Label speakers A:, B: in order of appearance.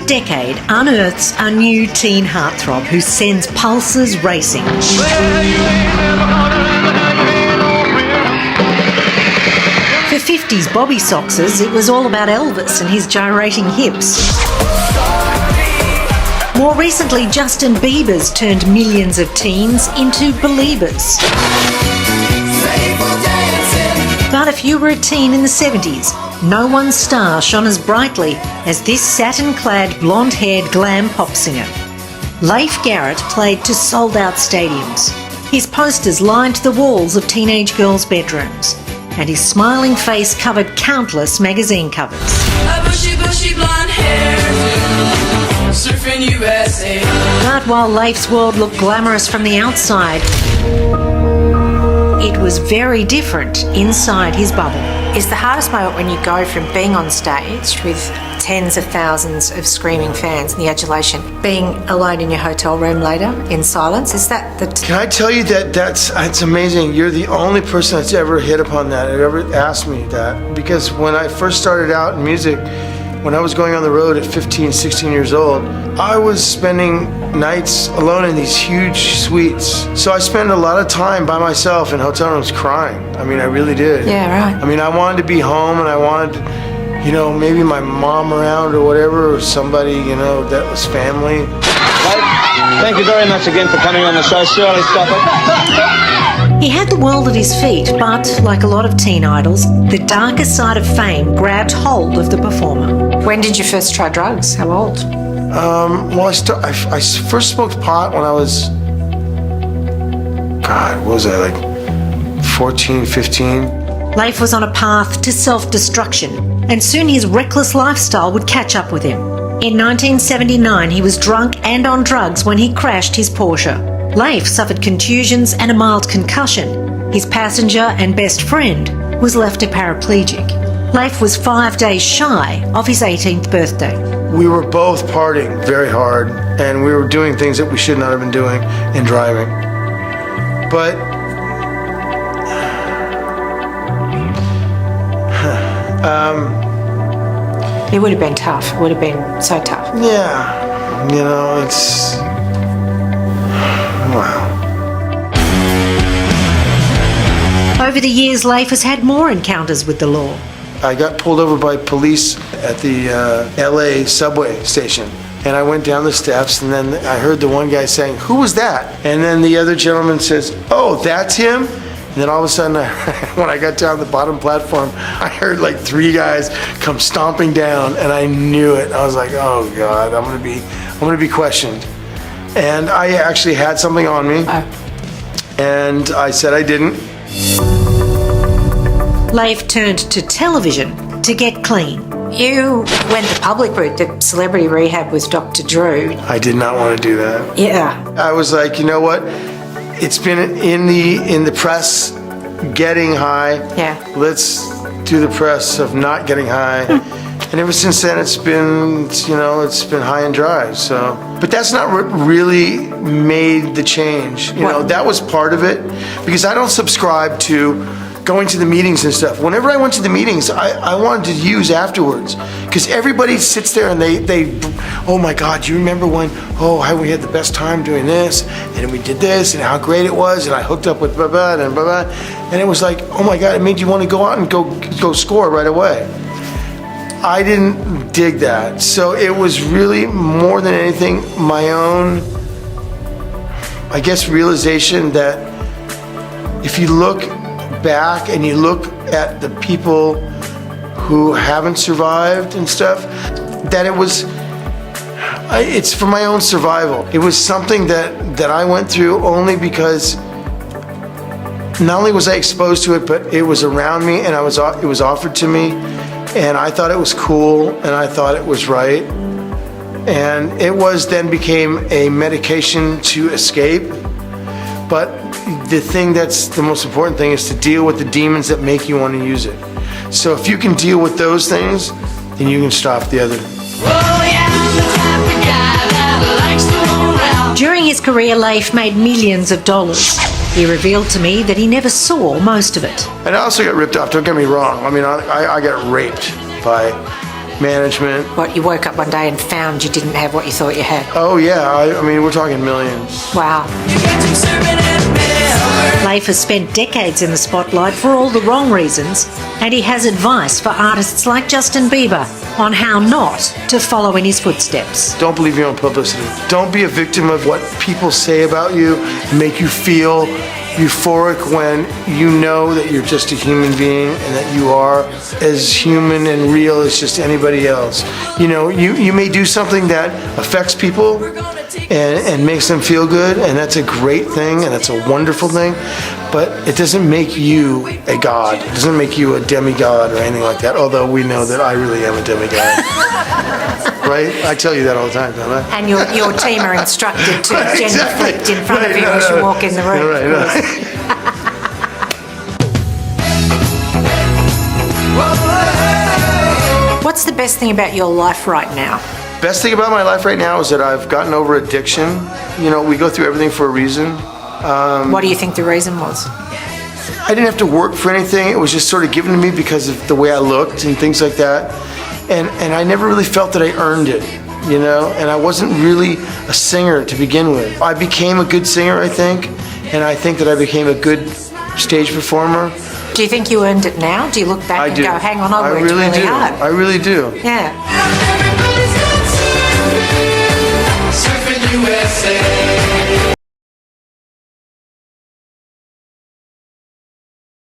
A: decade unearths a new teen heartthrob who sends pulses racing. For 50s Bobby Soxers, it was all about Elvis and his gyrating hips. More recently, Justin Bieber's turned millions of teens into believers. But if you were a teen in the 70s, no one's star shone as brightly as this satin-clad, blonde-haired glam pop singer. Leif Garrett played to sold-out stadiums. His posters lined the walls of teenage girls' bedrooms, and his smiling face covered countless magazine covers.
B: A bushy, bushy blonde hair, surfing USA.
A: But while Leif's world looked glamorous from the outside, it was very different inside his bubble.
C: Is the hardest moment when you go from being on stage with tens of thousands of screaming fans and the adulation, being alone in your hotel room later in silence? Is that the...
D: Can I tell you that's amazing. You're the only person that's ever hit upon that, ever asked me that. Because when I first started out in music, when I was going on the road at 15, 16 years old, I was spending nights alone in these huge suites. So I spent a lot of time by myself in hotel rooms crying. I mean, I really did.
C: Yeah, right.
D: I mean, I wanted to be home, and I wanted, you know, maybe my mom around or whatever, or somebody, you know, that was family.
E: Thank you very much again for coming on the show, Shirley Stopper.
A: He had the world at his feet, but like a lot of teen idols, the darker side of fame grabbed hold of the performer.
C: When did you first try drugs? How old?
D: Well, I first smoked pot when I was, God, what was I, like 14, 15?
A: Leif was on a path to self-destruction, and soon his reckless lifestyle would catch up with him. In 1979, he was drunk and on drugs when he crashed his Porsche. Leif suffered contusions and a mild concussion. His passenger and best friend was left a paraplegic. Leif was 5 days shy of his 18th birthday.
D: We were both partying very hard, and we were doing things that we should not have been doing and driving. But
C: It would have been tough. It would have been so tough.
D: yeah, you know, it's, wow.
A: Over the years, Leif has had more encounters with the law.
D: I got pulled over by police at the LA subway station. And I went down the steps, and then I heard the one guy saying, "Who was that?" And then the other gentleman says, "Oh, that's him?" And then all of a sudden, when I got down the bottom platform, I heard like 3 guys come stomping down, and I knew it. I was like, "Oh God, I'm gonna be questioned." And I actually had something on me, and I said I didn't.
A: Leif turned to television to get clean.
C: You went the public route, the celebrity rehab with Dr. Drew.
D: I did not want to do that.
C: Yeah.
D: I was like, you know what? It's been in the press getting high.
C: Yeah.
D: Let's do the press of not getting high. And ever since then, it's been high and dry. So, but that's not what really made the change. You know, that was part of it, because I don't subscribe to going to the meetings and stuff. Whenever I went to the meetings, I wanted to use afterwards, because everybody sits there and they, oh my God, you remember when, how we had the best time doing this, and we did this, and how great it was, and I hooked up with blah blah and blah blah, and it was like, oh my God, it made you want to go out and go score right away. I didn't dig that, so it was really more than anything my own, I guess, realization that if you look back and you look at the people who haven't survived and stuff, that it's for my own survival. It was something that I went through only because not only was I exposed to it, but it was around me, and it was offered to me, and I thought it was cool, and I thought it was right, and it then became a medication to escape. But the thing that's the most important thing is to deal with the demons that make you want to use it. So if you can deal with those things, then you can stop the other.
A: During his career, Leif made millions of dollars. He revealed to me that he never saw most of it.
D: And I also got ripped off, don't get me wrong. I mean, I got raped by management.
C: What, you woke up one day and found you didn't have what you thought you had?
D: Oh yeah, I mean we're talking millions.
C: Wow.
B: You catch him serving at Melbourne.
A: Leif has spent decades in the spotlight for all the wrong reasons, and he has advice for artists like Justin Bieber on how not to follow in his footsteps.
D: Don't believe your own publicity. Don't be a victim of what people say about you, make you feel euphoric when you know that you're just a human being and that you are as human and real as just anybody else. You know, you may do something that affects people and makes them feel good, and that's a great thing and that's a wonderful thing, but it doesn't make you a god. It doesn't make you a demigod or anything like that, although we know that I really am a demigod. Right? I tell you that all the time, don't I?
C: And your team are instructed to genuflect in front of you as you walk in the room.
D: Right,
C: of course. What's the best thing about your life right now?
D: Best thing about my life right now is that I've gotten over addiction. You know, we go through everything for a reason.
C: What do you think the reason was?
D: I didn't have to work for anything. It was just sort of given to me because of the way I looked and things like that. And I never really felt that I earned it, you know? And I wasn't really a singer to begin with. I became a good singer, I think, and I think that I became a good stage performer.
C: Do you think you earned it now? Do you look back
D: I
C: and
D: do.
C: go, hang on, I worked really
D: do.
C: hard?
D: I really do.
C: Yeah.
B: Everybody's got surfing. Surfing USA.